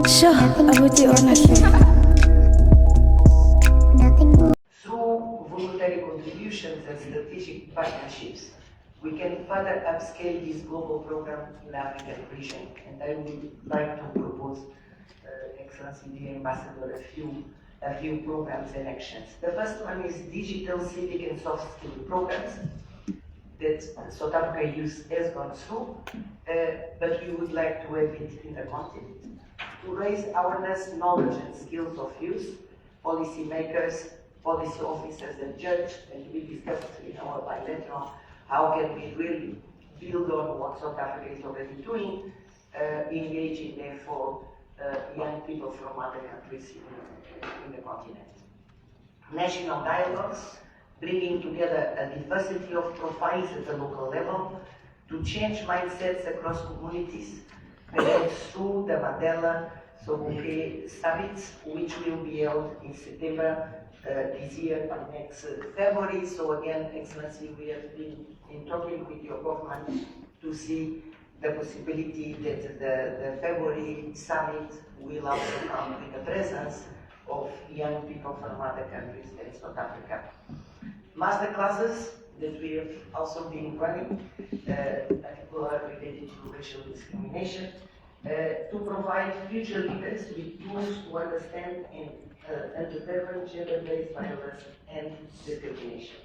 Sure, aboti or nothing. Through voluntary contributions and strategic partnerships, we can further upscale this global program in the African region. And I would like to propose, Excellency the Ambassador, a few programs and actions. The first one is digital, civic and soft skill programs that South Africa Youth has gone through, but we would like to have it in the continent. To raise awareness, knowledge and skills of youth, policy makers, policy officers and judges, and we discussed in our bilateral how can we really build on what South Africa is already doing, engaging therefore young people from other countries in the continent. National dialogues, bringing together a diversity of profiles at the local level to change mindsets across communities, and through the Mandela Soboke Summit, which will be held in September this year and next February. So again, Excellency, we have been in talking with your government to see the possibility that the February summit will also come with the presence of young people from other countries than South Africa. Master classes that we have also been running, particularly related to racial discrimination, to provide future leaders with tools to understand and to prevent gender-based violence and discrimination.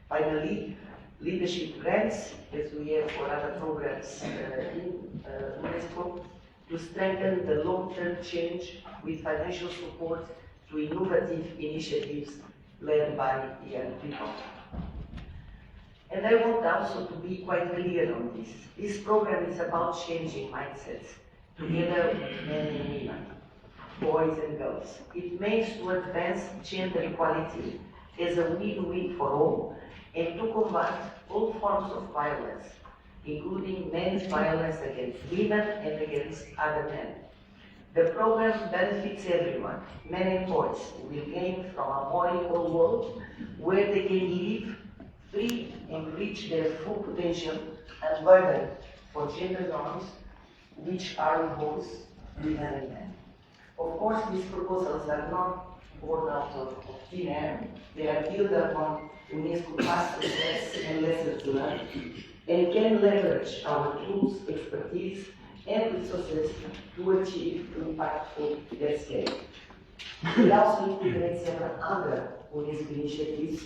Finally, leadership grants, as we have for other programs in Unesco, to strengthen the long-term change with financial support to innovative initiatives led by young people. And I want also to be quite clear on this. This program is about changing mindsets together with men and women, boys and girls. It aims to advance gender equality as a win-win for all and to combat all forms of violence, including men's violence against women and against other men. The program benefits everyone. Men and boys will gain from a more equal world where they can live free and reach their full potential and burden for gender norms which are imposed women and men. Of course, these proposals are not born out of thin air. They are built upon UNESCO past success and lessons learned, and can leverage our tools, expertise, and resources to achieve impactful at scale. It also integrates several other UNESCO initiatives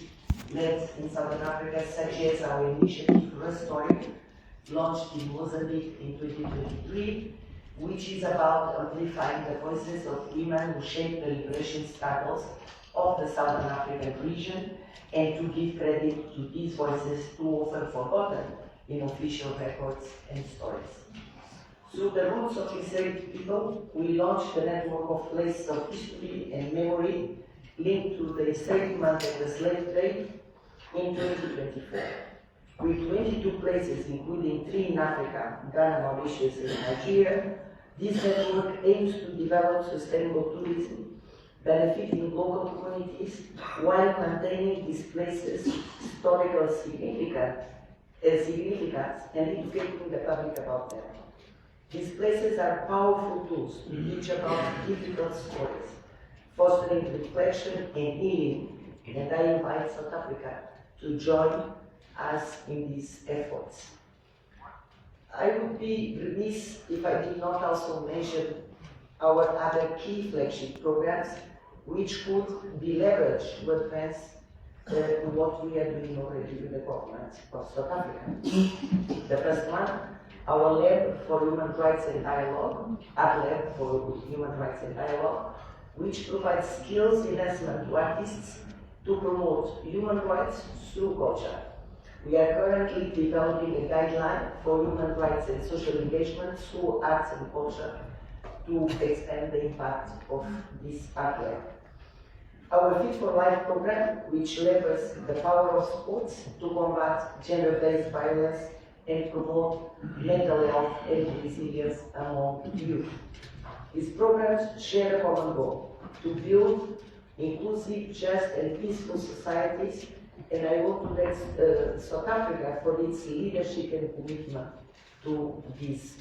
led in Southern Africa, such as our initiative Restoring, launched in Mozambique in 2023, which is about amplifying the voices of women who shape the liberation struggles of the Southern African region, and to give credit to these voices too often forgotten in official records and stories. Through the roots of enslaved people, we launched the network of places of history and memory linked to the enslavement and the slave trade in 2024. With 22 places, including 3 in Africa, Ghana, Mauritius, and Nigeria, this network aims to develop sustainable tourism, benefiting local communities while maintaining these places' historical significance and educating the public about them. These places are powerful tools to teach about difficult stories, fostering reflection and healing, and I invite South Africa to join us in these efforts. I would be remiss if I did not also mention our other key flagship programs, which could be leveraged to advance what we are doing already with the government of South Africa. The first one, our Lab for Human Rights and Dialogue, Lab for Human Rights and Dialogue, which provides skills enhancement to artists to promote human rights through culture. We are currently developing a guideline for human rights and social engagement through arts and culture to expand the impact of this art. Our Fit for Life program, which leverages the power of sports to combat gender-based violence and promote mental health and resilience among youth. These programs share a common goal: to build inclusive, just, and peaceful societies, and I want to thank South Africa for its leadership and commitment to this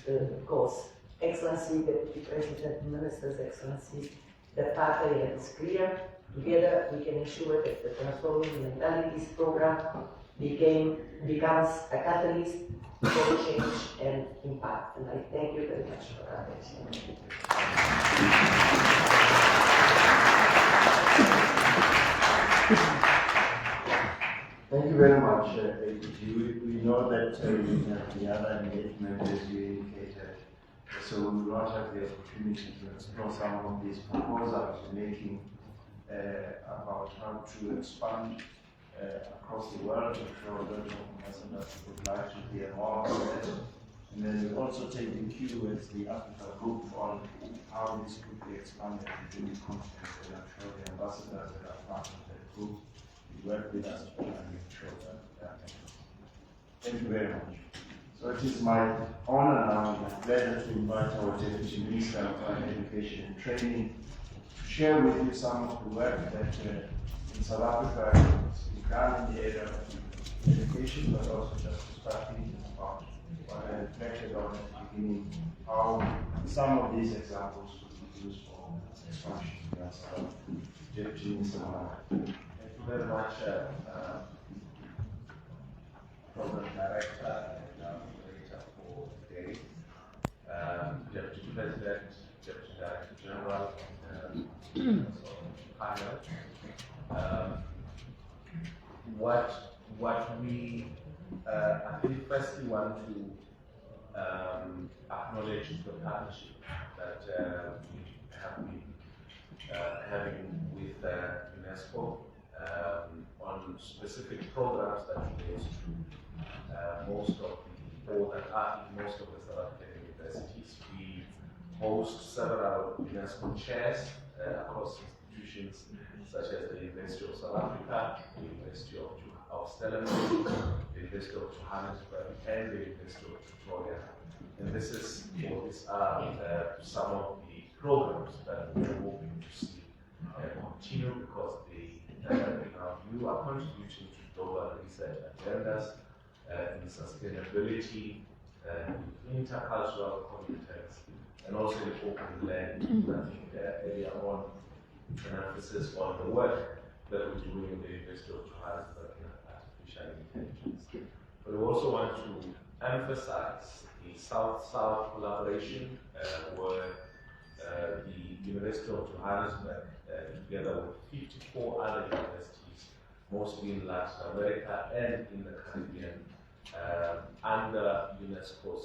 cause. Excellency, Deputy President, Ministers, Excellencies, the path ahead is clear. Together, we can ensure that the Transforming Mentalities program becomes a catalyst for change and impact. And I thank you very much for that attention. Thank you very much, APG. We know that you have the other engagement as you indicated, so we will not have the opportunity to explore some of these proposals you're making about how to expand across the world. I'm sure that ambassadors would like to hear more about that. And then we also take the cue as the Africa group on how this could be expanded within the continent. And I'm sure the ambassadors that are part of that group work with us to make sure that. Thank you very much. So it is my honor now and my pleasure to invite our Deputy Minister of Education and Training to share with you some of the work that in South Africa is done in the area of education, but also just to start thinking about what I reflected on at the beginning, how some of these examples could be used for expansion. Deputy Minister. Very much, Program Director and Moderator for today, Deputy President, Deputy Director General, and panel. What we, I think, firstly want to acknowledge the partnership that we have been having with Unesco. On specific programs that relate to most of the, or that are in most of the South African universities. We host several UNESCO chairs across institutions such as the University of South Africa, the University of Stellenbosch, the University of Johannesburg, and the University of Pretoria. And these are some of the programs that we're hoping to see continue because they you are contributing to global research agendas in sustainability, intercultural competence, and also in open learning. I think earlier on, an emphasis on the work that we're doing in the University of Johannesburg in artificial intelligence. But we also want to emphasize the South-South collaboration where the University of Johannesburg, together with 54 other universities, mostly in Latin America and in the Caribbean, under UNESCO's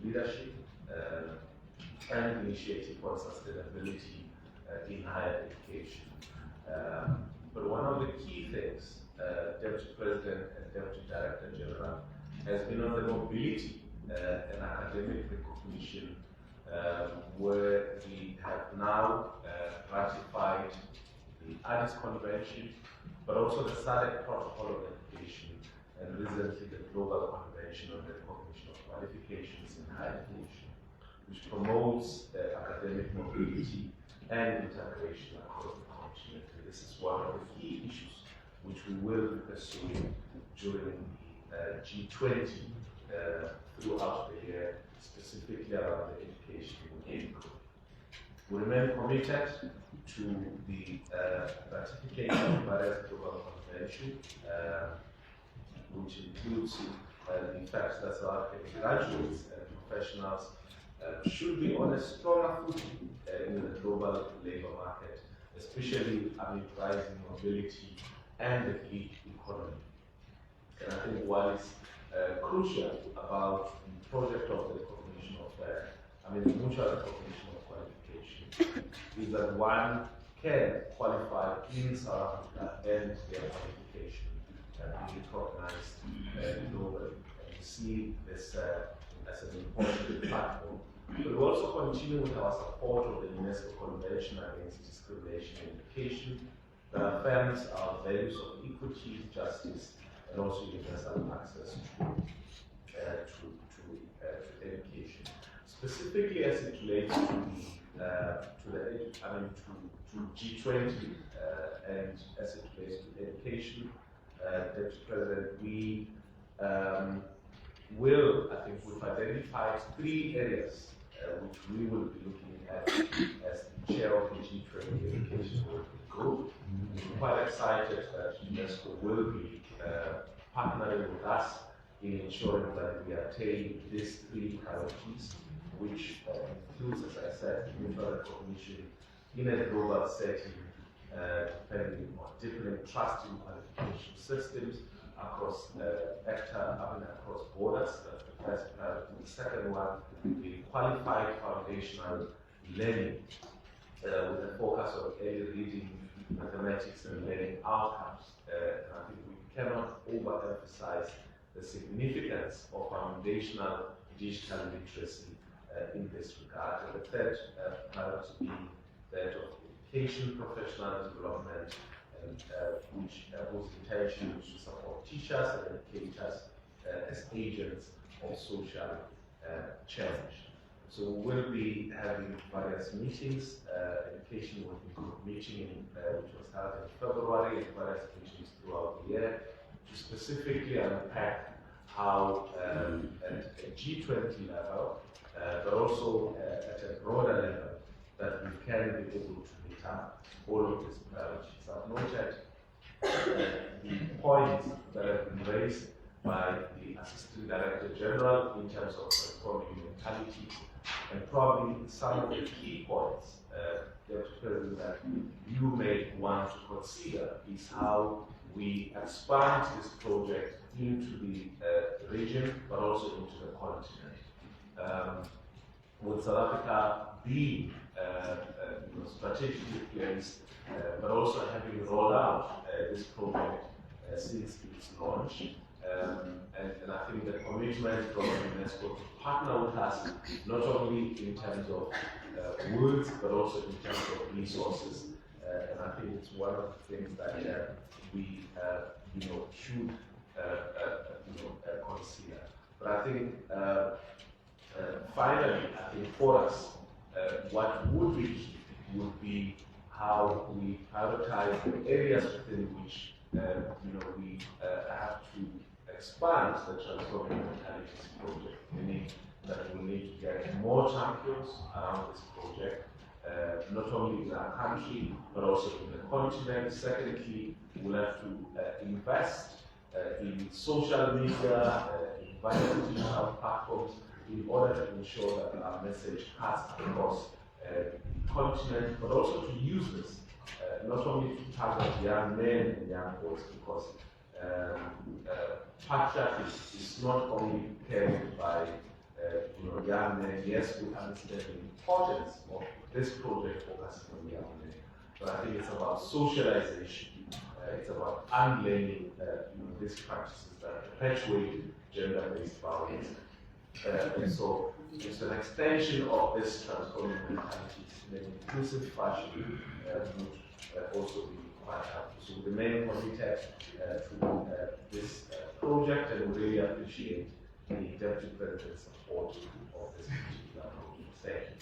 leadership and initiative for sustainability in higher education. But one of the key things, Deputy President and Deputy Director General, has been on the mobility and academic recognition, where we have now ratified the Addis Convention, but also the SADC Protocol of Education, and recently the Global Convention on the Recognition of Qualifications in Higher Education, which promotes academic mobility and integration across the continent. And this is one of the key issues which we will be pursuing during the G20 throughout the year, specifically around the education in We remain committed to the ratification of various global conventions, which includes the fact that South African graduates and professionals should be on a stronger footing in the global labor market, especially amid rising mobility and the gig economy. And I think what is crucial about the project of the recognition of mutual recognition of qualification is that one can qualify in South Africa and their qualification and be recognized globally. And we see this as an important platform. But we also continue with our support of the UNESCO Convention Against Discrimination in Education that affirms our values of equity, justice, and also universal access to education. Specifically as it relates to G20 and as it relates to education, Deputy President, we will, I think, we've identified 3 areas which we will be looking at as the chair of the G20 Education Working Group. We're quite excited that UNESCO will be partnering with us in ensuring that we attain these three priorities, which includes, as I said, mutual recognition in a global setting, depending on deepening trust in qualification systems across across borders. That's the first priority. The second one, the qualified foundational learning with a focus on early reading, mathematics, and learning outcomes. I think we cannot overemphasize the significance of foundational digital literacy in this regard. And the third priority being that of education, professional development, and whose intention is to support teachers and educators as agents of social change. So we'll be having various meetings, education working group meeting which was held in February, and various meetings throughout the year to specifically unpack how at a G20 level, but also at a broader level, that we can be able to meet up all of these priorities. I've noted the points that have been raised by the Assistant Director General in terms of transforming mentalities, and probably some of the key points that you may want to consider is how we expand this project into the region, but also into the continent. With South Africa being strategically placed, but also having rolled out this project since its launch. And I think the commitment from Unesco to partner with us, not only in terms of words, but also in terms of resources. And I think it's one of the things that we should consider. But I think finally, I think for us, what would be key would be how we prioritize the areas within which we have to expand the transforming mentalities project, meaning that we need to get more champions around this project, not only in our country, but also in the continent. Secondly, we'll have to invest in social media, in various digital platforms, in order to ensure that our message cuts across the continent, but also to use this not only to target young men and young boys, because patriarchy is not only carried by young men. Yes, we understand the importance of this project focusing on young men, but I think it's about socialization. It's about unlearning these practices that perpetuate gender-based violence. And so it's an extension of this transforming mentalities in an inclusive fashion would also be quite helpful. So we remain committed to this project, and we really appreciate the Deputy President's support of this particular project. Thank you.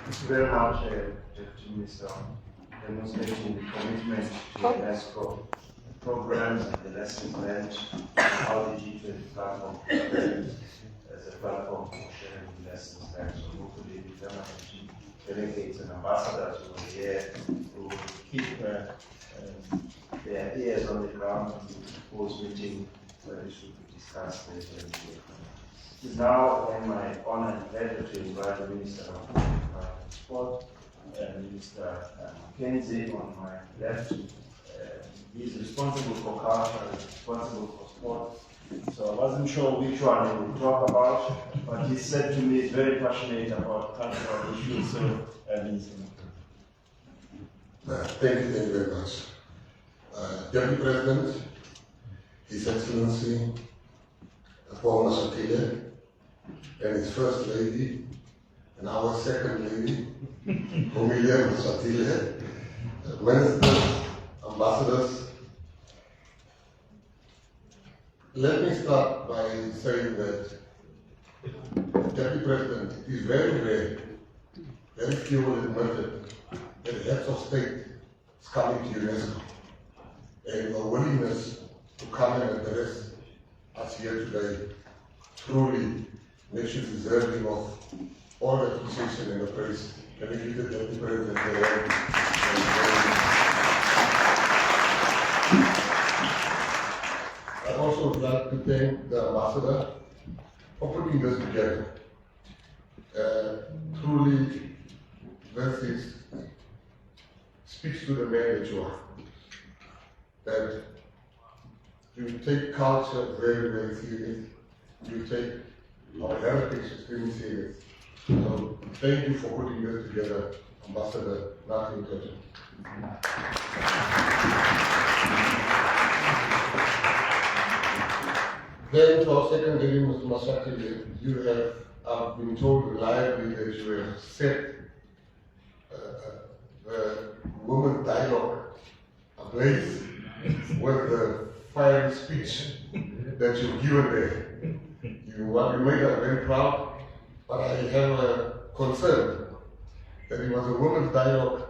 Thank you very much, Deputy Minister, demonstrating the commitment to UNESCO programs and the lessons learned, how the G20 platform as a platform for sharing lessons learned. So hopefully the delegates and ambassadors who are here will keep their ears on the ground and the proposed meeting where this will be discussed later in the year. It is now my honor and pleasure to invite the Minister of Sport, Minister Mckenzie on my left. He is responsible for culture, responsible for sport. So I wasn't sure which one he would talk about, but he said to me he's very passionate about cultural issues. So, Minister Mckenzie. Thank you very much. Deputy President, His Excellency, Paul Masatile, and his First Lady, and our Second Lady, Omilia Masatile, Ministers, Ambassadors. Let me start by saying that, Deputy President, it is very rare, very few will admit that heads of state is coming to UNESCO, and your willingness to come and address us here today truly makes you deserving of all the appreciation and the praise. Can we give the Deputy President the hand? I also would like to thank the Ambassador for putting this together. Truly, this speaks to the man that you are. That you take culture very, very serious. You take our heritage extremely serious. So thank you for putting this together, Ambassador Mckenzie. Then to our second lady, Mr. Masaki, you have I've been told reliably that you have set the women's dialogue ablaze with the fiery speech that you've given there. You made us very proud, but I have a concern that it was a women's dialogue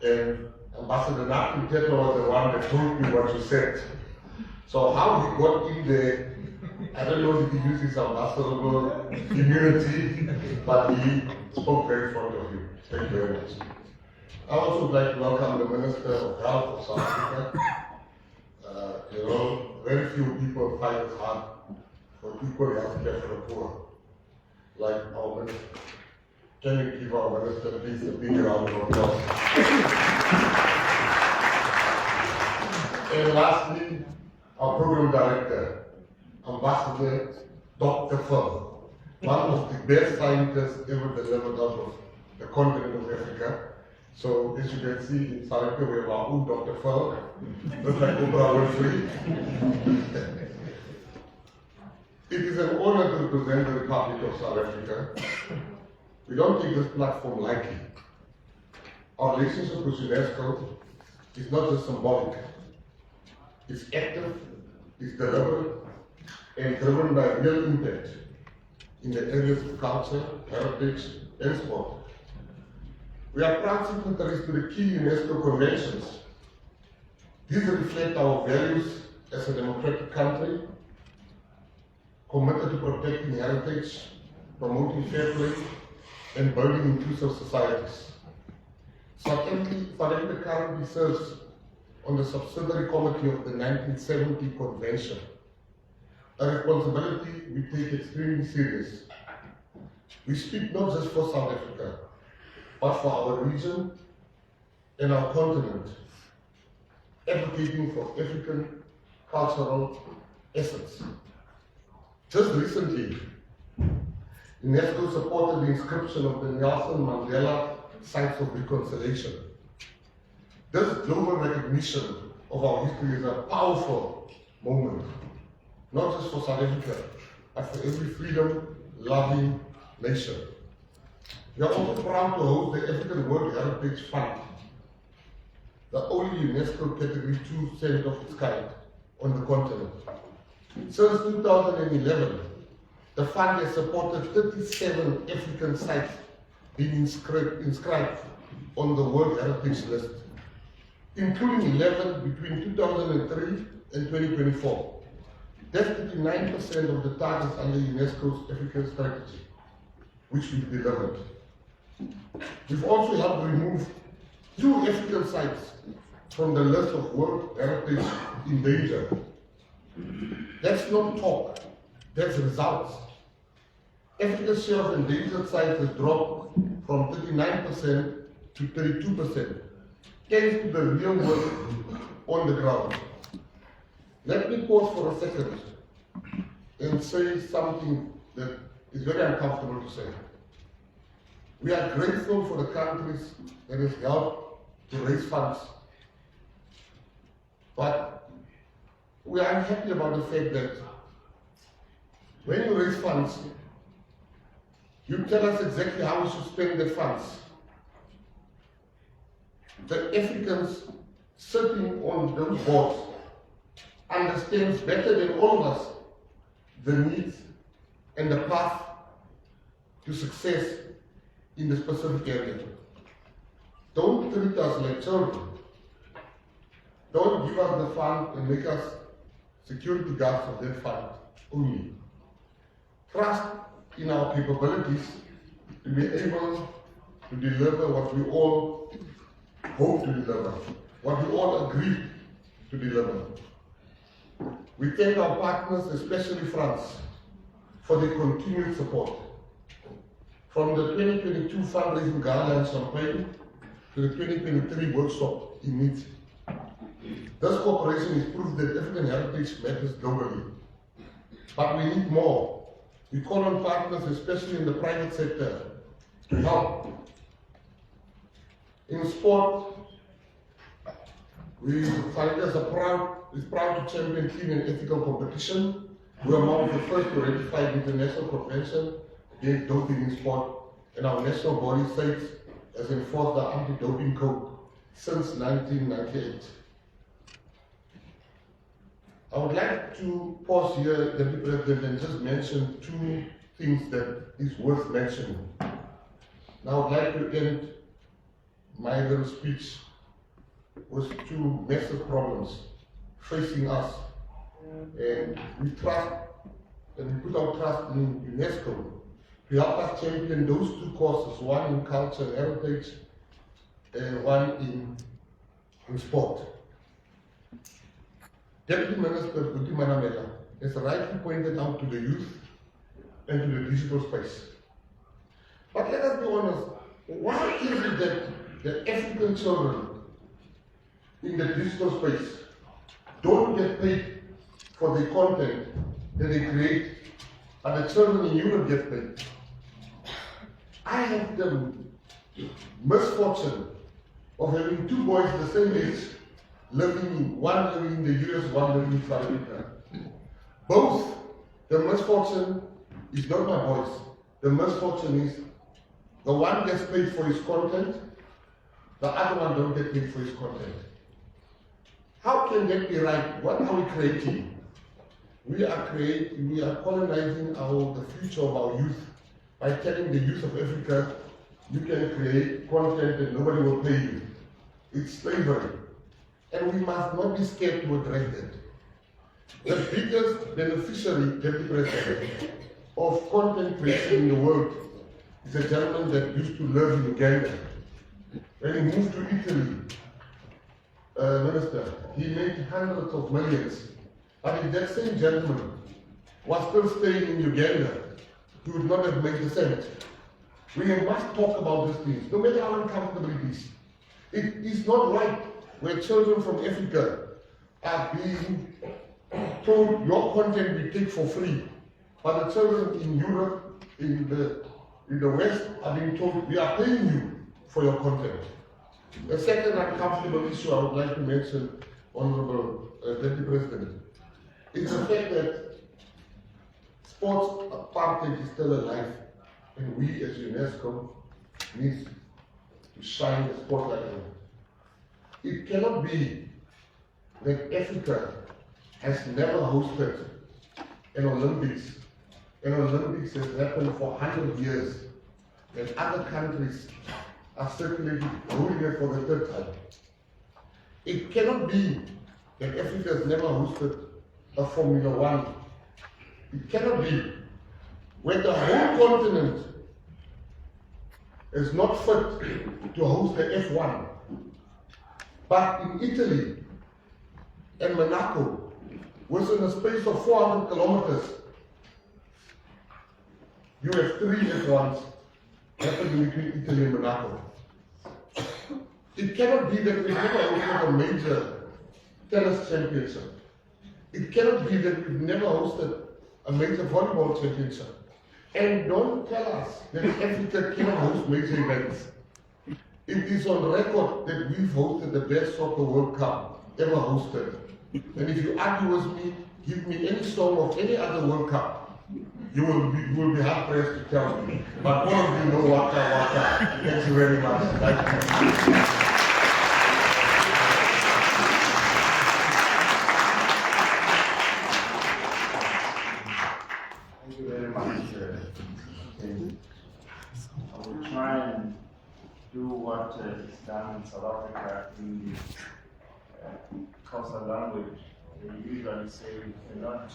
and Ambassador Mckenzie was the one that told me what you said. So how he got in there, I don't know if he used his ambassador immunity, but he spoke very fond of you. Thank you very much. I also would like to welcome the Minister of Health of South Africa. Very few people fight as hard for equal health care for the poor, like our Minister. Can you give our Minister please a big round of applause? And lastly, our Program Director, Ambassador Dr. Phil, one of the best scientists ever delivered out of the continent of Africa. So as you can see in South Africa, we have our own Dr. Phil, just like Oprah Winfrey. It is an honor to represent the Republic of South Africa. We don't take this platform lightly. Our relationship with UNESCO is not just symbolic. It's active, it's deliberate, and driven by real impact in the areas of culture, heritage, and sport. We are proud signatories to the key UNESCO conventions. These reflect our values as a democratic country, committed to protecting heritage, promoting fair play, and building inclusive societies. South Africa currently serves on the subsidiary committee of the 1970 convention, a responsibility we take extremely serious. We speak not just for South Africa, but for our region and our continent, advocating for African cultural assets. Just recently, UNESCO supported the inscription of the Nelson Mandela Sites of Reconciliation. This global recognition of our history is a powerful moment, not just for South Africa, but for every freedom-loving nation. We are also proud to host the African World Heritage Fund, the only UNESCO Category 2 center of its kind on the continent. Since 2011, the fund has supported 37 African sites being inscribed on the World Heritage List, including 11 between 2003 and 2024. That's 39% of the targets under UNESCO's African strategy, which we've delivered. We've also helped remove 2 African sites from the list of World Heritage in danger. That's not talk, that's results. Africa's share of endangered sites has dropped from 39% to 32%, thanks to the real work on the ground. Let me pause for a second and say something that is very uncomfortable to say. We are grateful for the countries that have helped to raise funds, but we are unhappy about the fact that when you raise funds, you tell us exactly how we should spend the funds. The Africans sitting on those boards understands better than all of us the needs and the path to success in the specific area. Don't treat us like children. Don't give us the fund and make us security guards of that fight only. Trust in our capabilities to be able to deliver what we all hope to deliver, what we all agree to deliver. We thank our partners, especially France, for their continued support. From the 2022 fundraising gala in Champagne to the 2023 workshop in Nice. This cooperation is proof that African heritage matters globally. But we need more. We call on partners, especially in the private sector, to help. In sport, Fighters is proud to champion clean and ethical competition. We are among the first to ratify the International Convention against doping in sport, and our national body states has enforced the anti-doping code since 1998. I would like to pause here, Deputy President, and just mention two things that is worth mentioning. Now I would like to end my little speech with two massive problems facing us. And we trust and we put our trust in Unesco to help us champion those two causes, one in culture and heritage and one in sport. Deputy Minister Guti Manamela has rightly pointed out to the youth and to the digital space. But let us be honest, why is it that the African children in the digital space don't get paid for the content that they create, and the children in Europe get paid? I have the misfortune of having two boys the same age, one living in the US, one living in South Africa. Both, the misfortune is not my boys. The misfortune is the one gets paid for his content, the other one don't get paid for his content. How can that be right? What are we creating? We are colonizing the future of our youth by telling the youth of Africa, you can create content and nobody will pay you. It's slavery. And we must not be scared to address that. The biggest beneficiary, Deputy President, of content creation in the world is a gentleman that used to live in Uganda. When he moved to Italy, Minister, he made hundreds of millions. But if that same gentleman was still staying in Uganda, he would not have made the cent. We must talk about these things, no matter how uncomfortable it is. It is not right where children from Africa are being told your content we take for free, but the children in Europe, in the West, are being told we are paying you for your content. The second uncomfortable issue I would like to mention, Honorable Deputy President, is the fact that sports apartheid is still alive, and we as UNESCO need to shine the spotlight on it. It cannot be that Africa has never hosted an Olympics. An Olympics has happened for 100 years, and other countries are circulating, holding it for the third time. It cannot be that Africa has never hosted a Formula One. It cannot be when the whole continent is not fit to host the F1. But in Italy and Monaco, within a space of 400 kilometers, you have 3 F1s happening between Italy and Monaco. It cannot be that we never hosted a major tennis championship. It cannot be that we've never hosted a major volleyball championship. And don't tell us that Africa cannot host major events. It is on record that we've hosted the best soccer World Cup ever hosted. And if you argue with me, give me any song of any other World Cup, you will be hard pressed to tell me. But all of you know Waka Waka. Thank you very much. Thank you. Thank you very much. I will try and do what is done in South Africa in the Xhosa language. they usually say we cannot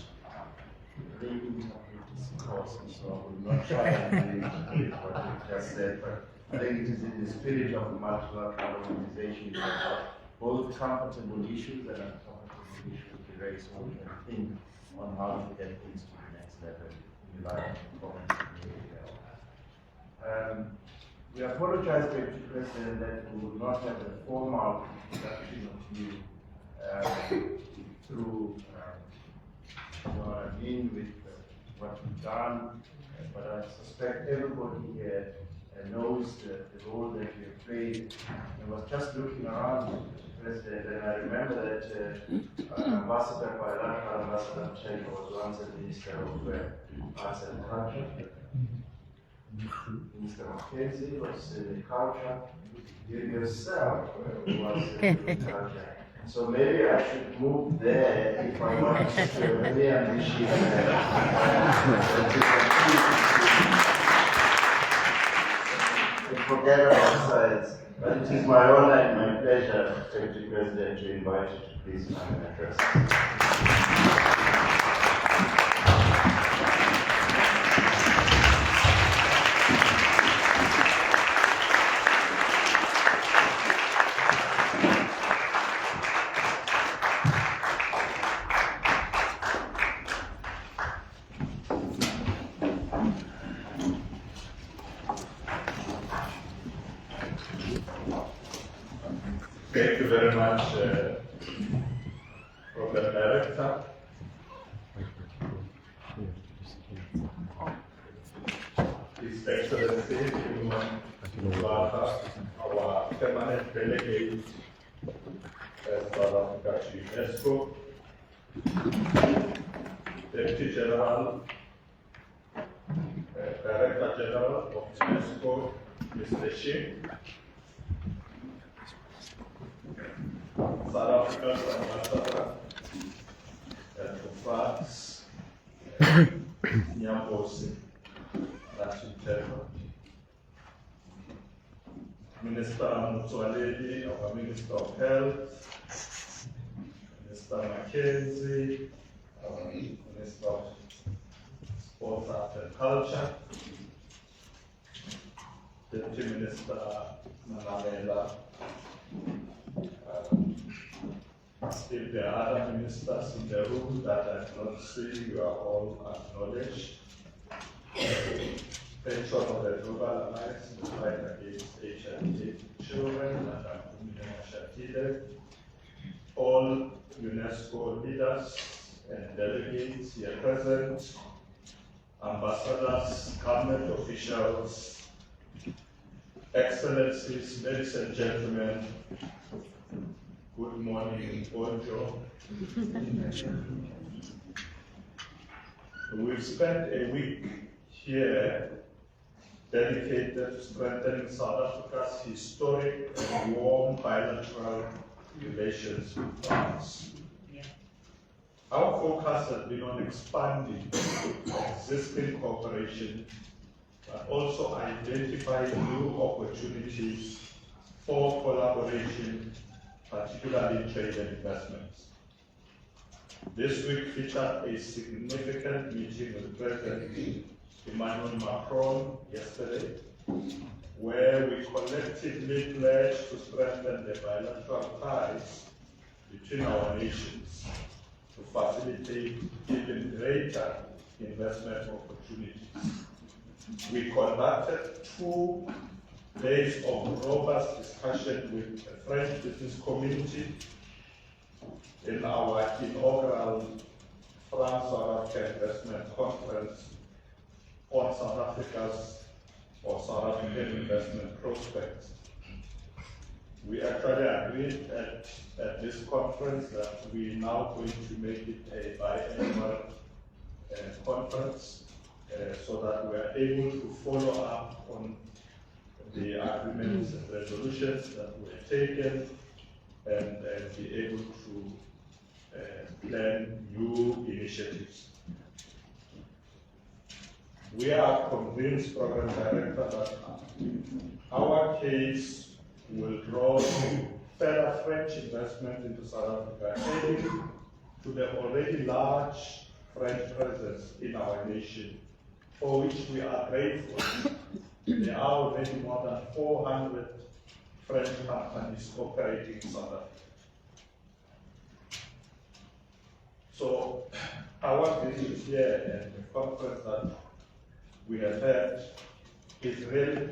reinterpret this course, so I will not try and reinterpret what you just said, but I think it is in the spirit of multilateral organization that both comfortable issues and uncomfortable issues be raised so we can think on how to get things to the next level. If you like to comment. We apologize, Deputy President, that we will not have a formal introduction of you through what I mean with what you've done, but I suspect everybody here knows the role that you have played. I was just looking around, Mr. President, and I remember that Ambassador Bilateral Ambassador Mckenzie was once a Minister of Arts and Culture. Mr. Mckenzie was in culture. You yourself was in culture. So maybe I should move there if I want to be ambitious. Forget about science. But it is my honor and my pleasure, Deputy President, to invite you to please come and address. Thank you very much, Program Director. His Excellency, our permanent delegate South Africa to UNESCO, Deputy General, Director General of UNESCO, Mr. Shi, South Africa's ambassador to France, Nyambosi, Minister Mutsualedi, our Minister of Health, Minister Mckenzie, our Minister of Sports, Arts and Culture, Deputy Minister Manamela. If there are other ministers in the room that I cannot see, you are all acknowledged. Patron of the Global Alliance in the fight against HIV children, Madam all UNESCO leaders and delegates here present, ambassadors, government officials, excellencies, ladies and gentlemen, good morning, bonjour. We've spent a week here dedicated to strengthening South Africa's historic and warm bilateral relations with France. Our focus has been on expanding existing cooperation, but also identifying new opportunities for collaboration, particularly trade and investments. This week featured a significant meeting with President Emmanuel Macron yesterday, where we collectively pledged to strengthen the bilateral ties between our nations to facilitate even greater investment opportunities. We conducted 2 days of robust discussion with the French business community in our inaugural France-South Africa Investment Conference on South Africa's or South African investment prospects. We actually agreed at this conference that we're now going to make it a biannual conference so that we are able to follow up on the agreements and resolutions that were taken and be able to plan new initiatives. We are convinced, Program Director, that our case will draw further French investment into South Africa, aiding to the already large French presence in our nation, for which we are grateful. There are already more than 400 French companies operating in South Africa. So our visit here and the conference that we have had is really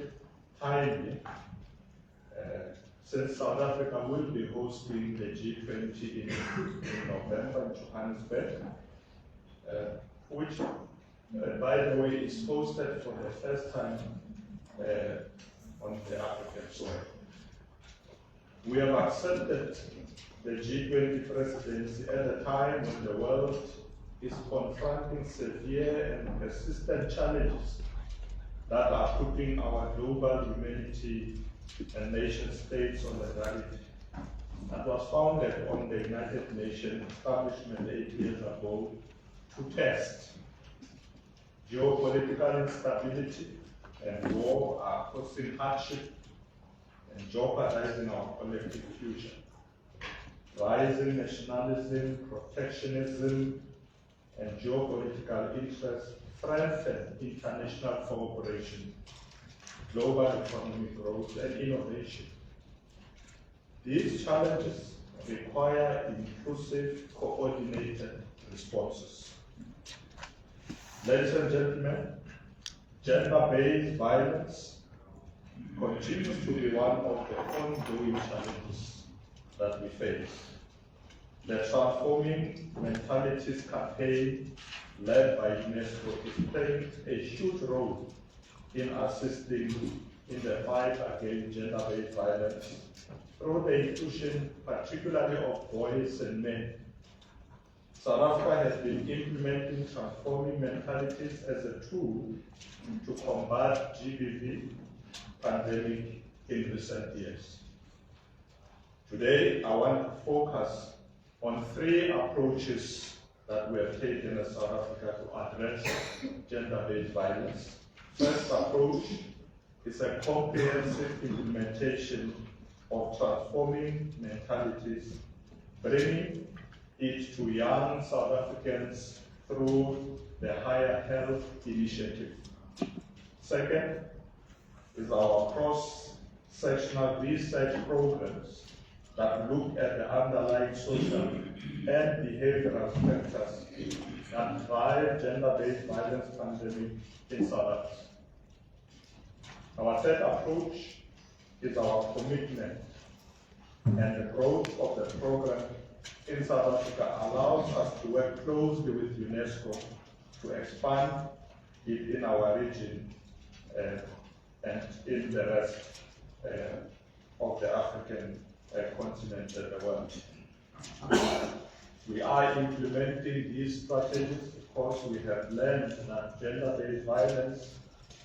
timely, since South Africa will be hosting the G20 in November in Johannesburg, which, by the way, is hosted for the first time on the African soil. We have accepted the G20 presidency at a time when the world is confronting severe and persistent challenges that are putting our global humanity and nation states on the gravity. That was founded on the United Nations establishment 8 years ago to test. Geopolitical instability and war are causing hardship and jeopardizing our collective future. Rising nationalism, protectionism, and geopolitical interests threaten international cooperation, global economic growth, and innovation. These challenges require inclusive, coordinated responses. Ladies and gentlemen, gender-based violence continues to be one of the ongoing challenges that we face. The Transforming Mentalities campaign, led by Unesco, is playing a huge role in assisting in the fight against gender-based violence through the inclusion, particularly of boys and men. South Africa has been implementing Transforming Mentalities as a tool to combat GBV pandemic in recent years. Today, I want to focus on 3 approaches that we have taken as South Africa to address gender-based violence. First approach is a comprehensive implementation of Transforming Mentalities, bringing it to young South Africans through the Higher Health Initiative. Second is our cross-sectional research programs that look at the underlying social and behavioral factors that drive gender-based violence pandemic in South Africa. Our third approach is our commitment, and the growth of the program in South Africa allows us to work closely with UNESCO to expand it in our region and in the rest of the African continent and the world. We are implementing these strategies because we have learned that gender-based violence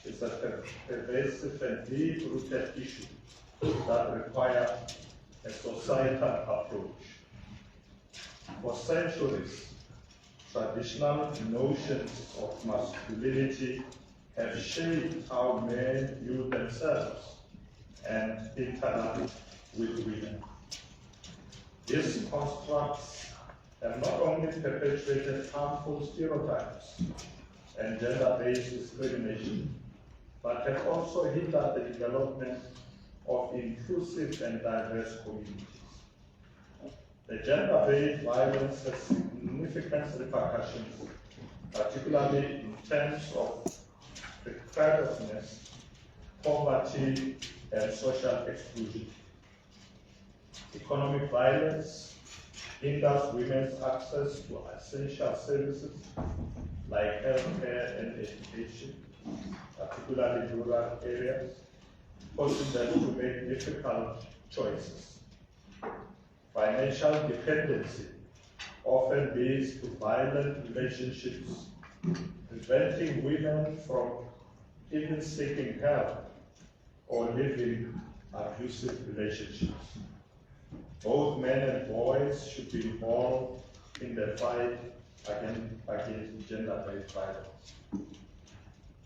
is a pervasive and deep-rooted issue that requires a societal approach. For centuries, traditional notions of masculinity have shaped how men view themselves and interact with women. These constructs have not only perpetuated harmful stereotypes and gender-based discrimination, but have also hindered the development of inclusive and diverse communities. The gender-based violence has significant repercussions, particularly in terms of precariousness, poverty, and social exclusion. Economic violence hinders women's access to essential services like healthcare and education, particularly in rural areas, causing them to make difficult choices. Financial dependency often leads to violent relationships, preventing women from even seeking help or living abusive relationships. Both men and boys should be involved in the fight against gender-based violence.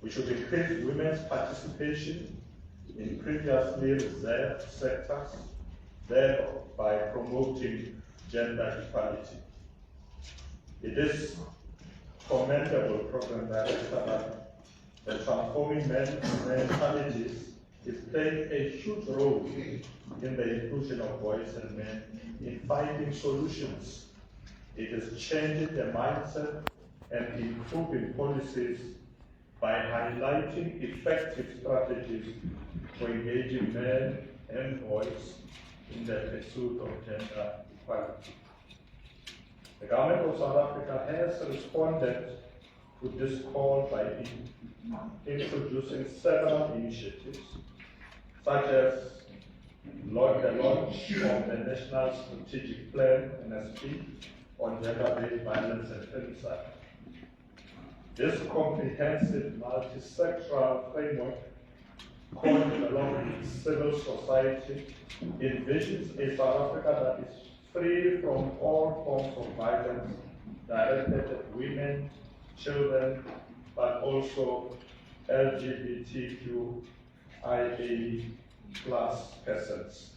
We should increase women's participation in previously reserved sectors, thereby promoting gender equality. It is commendable, Program Director, that the transforming mentalities is playing a huge role in the inclusion of boys and men in finding solutions. It is changing the mindset and improving policies by highlighting effective strategies for engaging men and boys in the pursuit of gender equality. The government of South Africa has responded to this call by introducing several initiatives, such as the launch of the National Strategic Plan, NSP, on gender-based violence and femicide. This comprehensive multi-sectoral framework, called developing civil society, envisions a South Africa that is free from all forms of violence directed at women, children, but also LGBTQIA+ persons.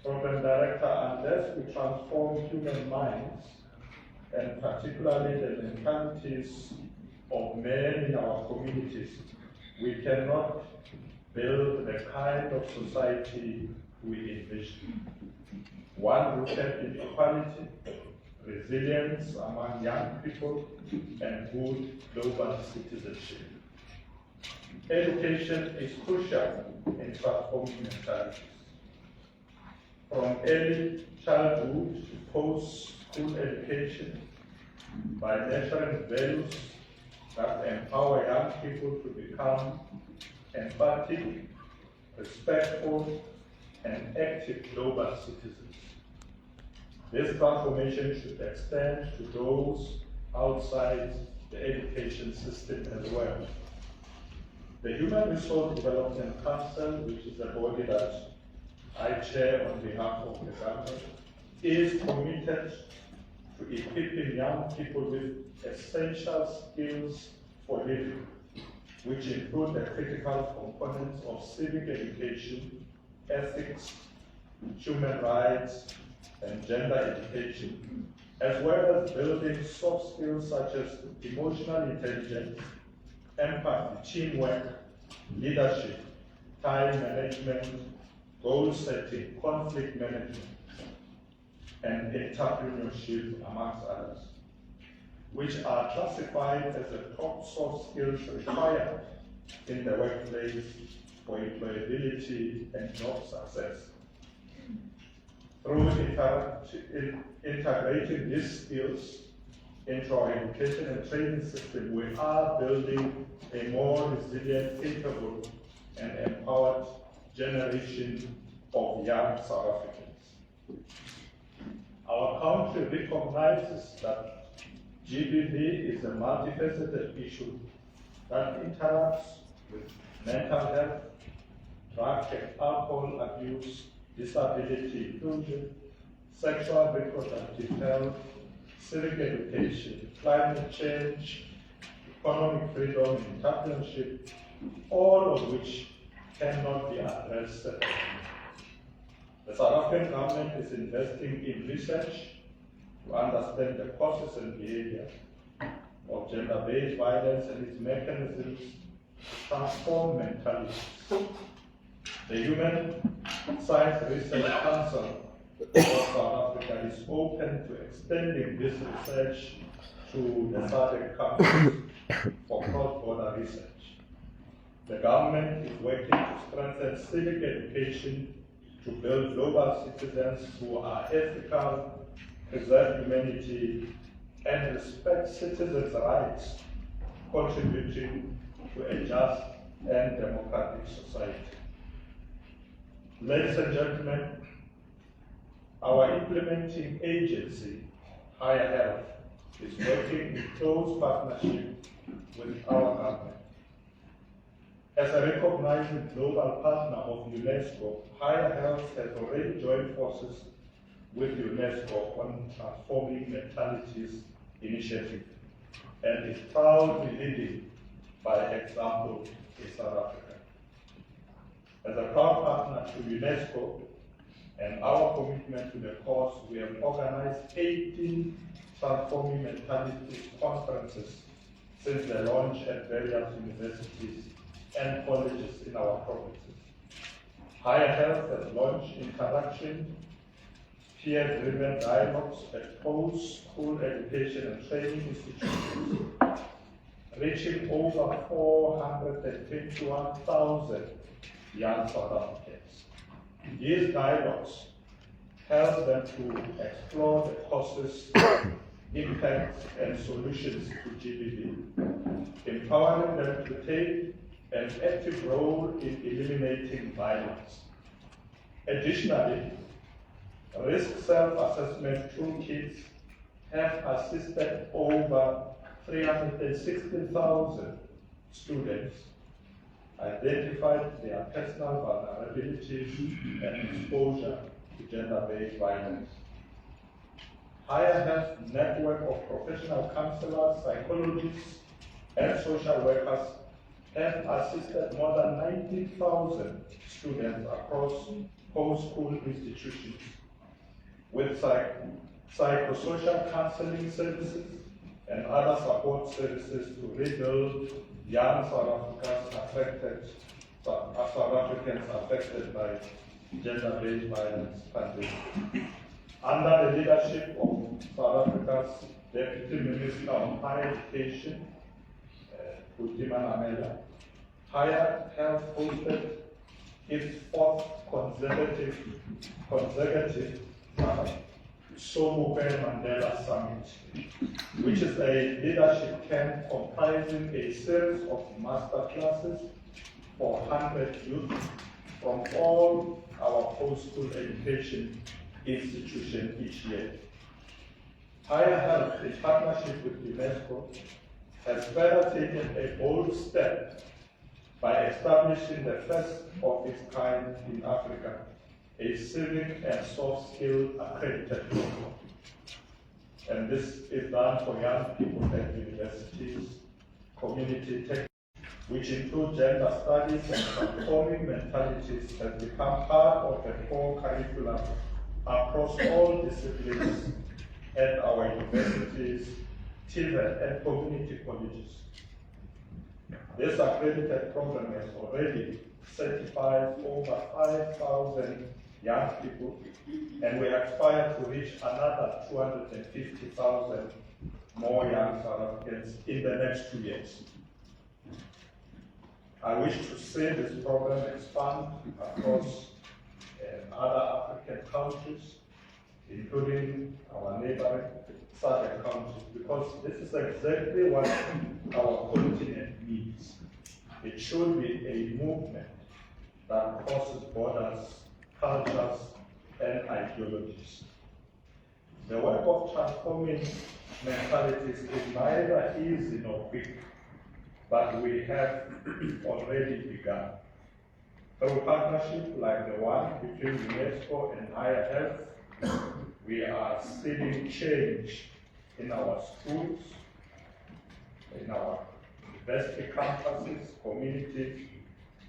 Program Director, unless we transform human minds, and particularly the mentalities of men in our communities, we cannot build the kind of society we envision. One rooted in equality, resilience among young people, and good global citizenship. Education is crucial in transforming mentalities. From early childhood to post-school education, by nurturing values that empower young people to become empathic, respectful, and active global citizens. This transformation should extend to those outside the education system as well. The Human Resource Development Council, which is a body that I chair on behalf of the government, is committed to equipping young people with essential skills for living, which include the critical components of civic education, ethics, human rights, and gender education, as well as building soft skills such as emotional intelligence, empathy, teamwork, leadership, time management, goal setting, conflict management, and entrepreneurship, amongst others, which are classified as the top soft skills required in the workplace for employability and job success. Through integrating these skills into our education and training system, we are building a more resilient, capable, and empowered generation of young South Africans. Our country recognizes that GBV is a multifaceted issue that interacts with mental health, drug and alcohol abuse, disability inclusion, sexual reproductive health, civic education, climate change, economic freedom, and championship, all of which cannot be addressed separately. The South African government is investing in research to understand the causes and behavior of gender-based violence and its mechanisms to transform mentalities. The Human Science Research Council of South Africa is open to extending this research to the SADC countries for cross-border research. The government is working to strengthen civic education to build global citizens who are ethical, preserve humanity, and respect citizens' rights, contributing to a just and democratic society. Ladies and gentlemen, our implementing agency, Higher Health, is working in close partnership with our government. As a recognized global partner of Unesco, Higher Health has already joined forces with Unesco on Transforming Mentalities initiative and is proudly leading by example in South Africa. As a proud partner to UNESCO And our commitment to the cause, we have organized 18 transforming mentalities conferences since the launch at various universities and colleges in our provinces. Higher Health has launched interaction, peer-driven dialogues at post-school education and training institutions, reaching over 421,000 young South Africans. These dialogues help them to explore the causes, impacts, and solutions to GBV, empowering them to take an active role in eliminating violence. Additionally, risk self-assessment toolkits have assisted over 360,000 students identified their personal vulnerabilities and exposure to gender-based violence. Higher Health network of professional counselors, psychologists, and social workers have assisted more than 90,000 students across post-school institutions with psychosocial counseling services and other support services to rebuild young South Africans affected by gender-based violence pandemic. Under the leadership of South Africa's Deputy Minister of Higher Education, Higher Health hosted its fourth consecutive Sobukwe Mandela Summit, which is a leadership camp comprising a series of master classes for 100 youth from all our post-school education institutions each year. Higher Health, in partnership with Unesco, has further taken a bold step by establishing the first of its kind in Africa, a civic and soft skill accredited program. And this is done for young people at universities, community tech, which include gender studies and transforming mentalities, has become part of the core curriculum across all disciplines at our universities, TVET, and community colleges. This accredited program has already certified over 5,000 young people, and we aspire to reach another 250,000 more young South Africans in the next 2 years. I wish to see this program expand across other African countries, including our neighboring southern countries, because this is exactly what our continent needs. It should be a movement that crosses borders, cultures, and ideologies. The work of transforming mentalities is neither easy nor quick, but we have already begun. Through partnerships like the one between UNESCO and Higher Health, we are seeing change in our schools, in our university campuses, communities,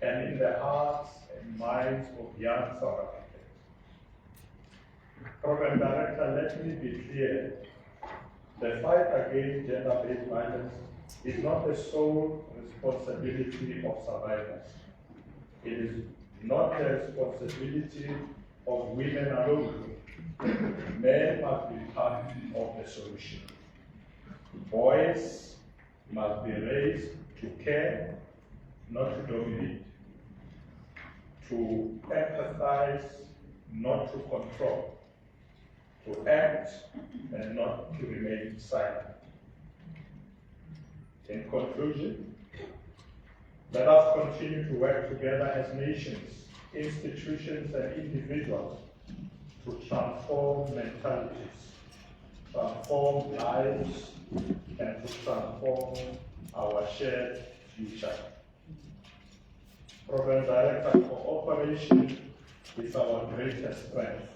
and in the hearts and minds of young South Africans. Program Director, let me be clear. The fight against gender-based violence is not the sole responsibility of survivors. It is not the responsibility of women alone. Men must be part of the solution. Boys must be raised to care, not to dominate, to empathize, not to control, to act and not to remain silent. In conclusion, let us continue to work together as nations, institutions, and individuals to transform mentalities, transform lives, and to transform our shared future. Program Director, cooperation is our greatest strength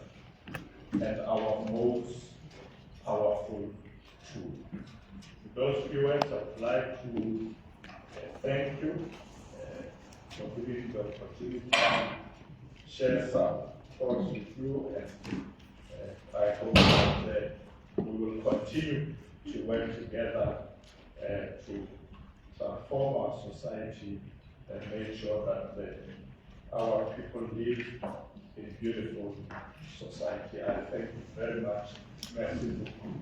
and our most powerful tool. Those viewers, I'd like to thank you for giving the opportunity to share some thoughts with you, and I hope that we will continue to work together to transform our society and make sure that our people live in a beautiful society. I thank you very much. Merci beaucoup.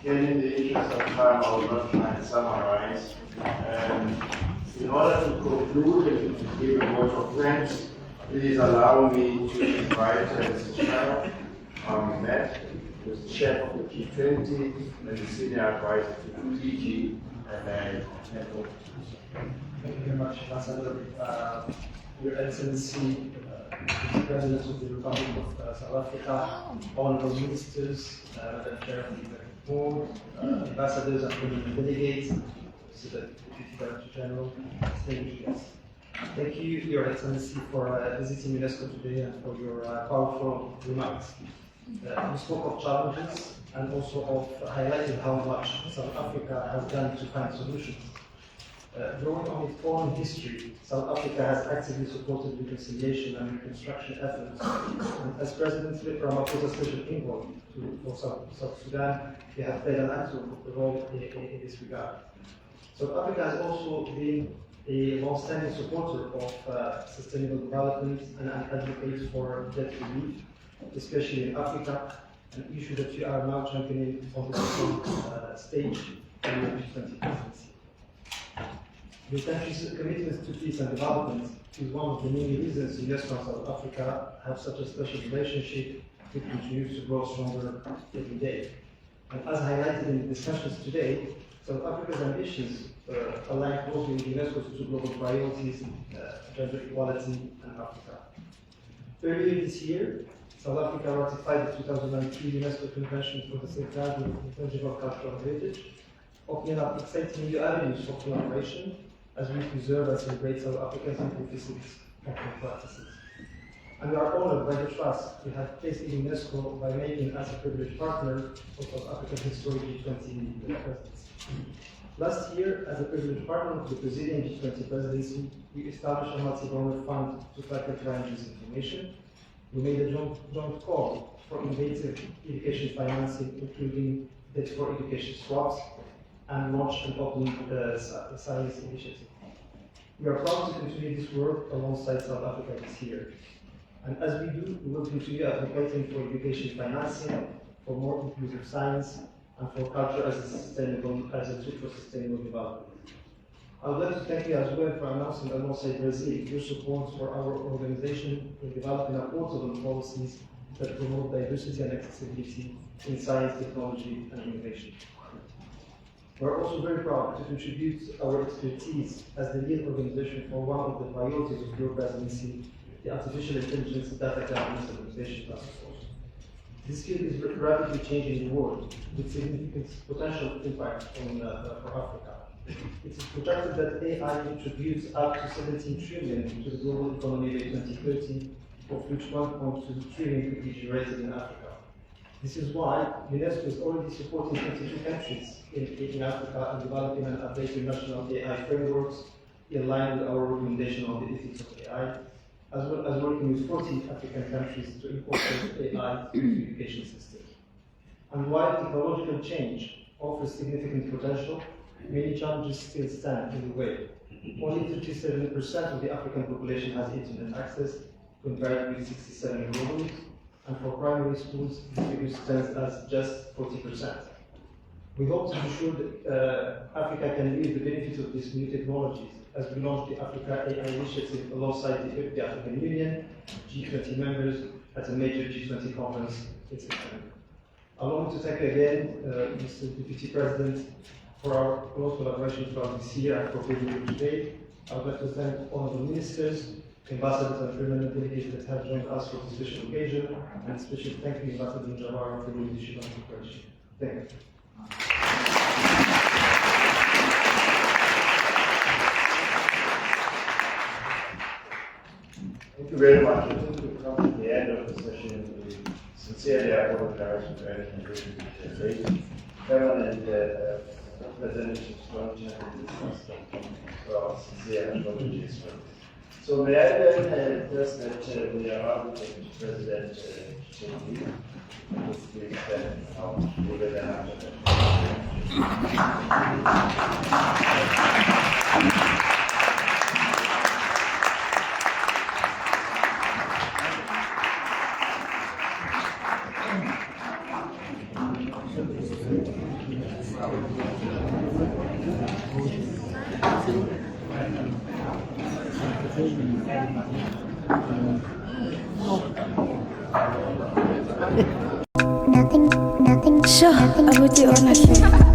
In the interest of time, I will not try and summarize. In order to conclude and to give a vote of thanks, please allow me to invite Mr. Charles Met, who is the chair of the G20 and the senior advisor to the DG, and Thank you very much, Ambassador. Your Excellency, the President of the Republic of South Africa, honorable ministers, Madam Chair of the Board, ambassadors and permanent delegates, to the Deputy Director General, distinguished guests. Thank you, Your Excellency, for visiting UNESCO today and for your powerful remarks. You spoke of challenges and also of highlighting how much South Africa has done to find solutions. Drawing on its own history, South Africa has actively supported reconciliation and reconstruction efforts. And as President Ramaphosa's special envoy for South Sudan, they have played an active role in this regard. South Africa has also been a long-standing supporter of sustainable development and an advocate for debt relief, especially in Africa, an issue that you are now championing on the stage in the G20 presidency. The country's commitment to peace and development is one of the many reasons UNESCO and South Africa have such a special relationship that continues to grow stronger every day. And as highlighted in the discussions today, South Africa's ambitions align closely with UNESCO's two global priorities, gender equality and Africa. Earlier this year, South Africa ratified the 2003 UNESCO Convention for the Safeguarding of Intangible Cultural Heritage, opening up exciting new avenues for collaboration as we preserve and celebrate South Africa's inclusive practices. And we are honored by the trust we have placed in UNESCO by making us a privileged partner of South Africa's historic G20 presence. Last year, as a privileged partner of the Brazilian G20 presidency, we established a multi-donor fund to tackle climate disinformation. We made a joint call for innovative education financing, including debt for education swaps, and launched an open science initiative. We are proud to continue this work alongside South Africa this year. And as we do, we will continue advocating for education financing, for more inclusive science, and for culture as a tool for sustainable development. I would like to thank you as well for announcing alongside Brazil your support for our organization in developing affordable policies that promote diversity and accessibility in science, technology, and innovation. We are also very proud to contribute our expertise as the lead organization for one of the priorities of your presidency, the Artificial Intelligence Data Governance and Innovation Task Force. This field is rapidly changing the world with significant potential impact for Africa. It is projected that AI contributes up to 17 trillion to the global economy by 2030, of which 1.2 trillion could be generated in Africa. This is why UNESCO is already supporting 22 countries in Africa in developing and updating national AI frameworks in line with our recommendation on the ethics of AI, as well as working with 40 African countries to incorporate AI into education systems. And while technological change offers significant potential, many challenges still stand in the way. Only 37% of the African population has internet access, compared with 67% globally, and for primary schools, the figure stands as just 40%. We hope to ensure that Africa can reap the benefits of these new technologies as we launch the Africa AI Initiative alongside the African Union, G20 members, at a major G20 conference in September. Allow me to thank you again, Mr. Deputy President, for our close collaboration throughout this year and for being here today. I would like to thank honorable ministers, ambassadors and permanent delegates that have joined us for this special occasion, and especially thank you, Ambassador Jawara, for your leadership and cooperation. Thank you. Thank you very much. I think we've come to the end of the session. We sincerely apologize for any conditions late. Permanent representatives don't generally discuss them. So sincere apologies for this. So may I then request that we allow the President to take lead. Please then we will then after Sure, I would do ownership.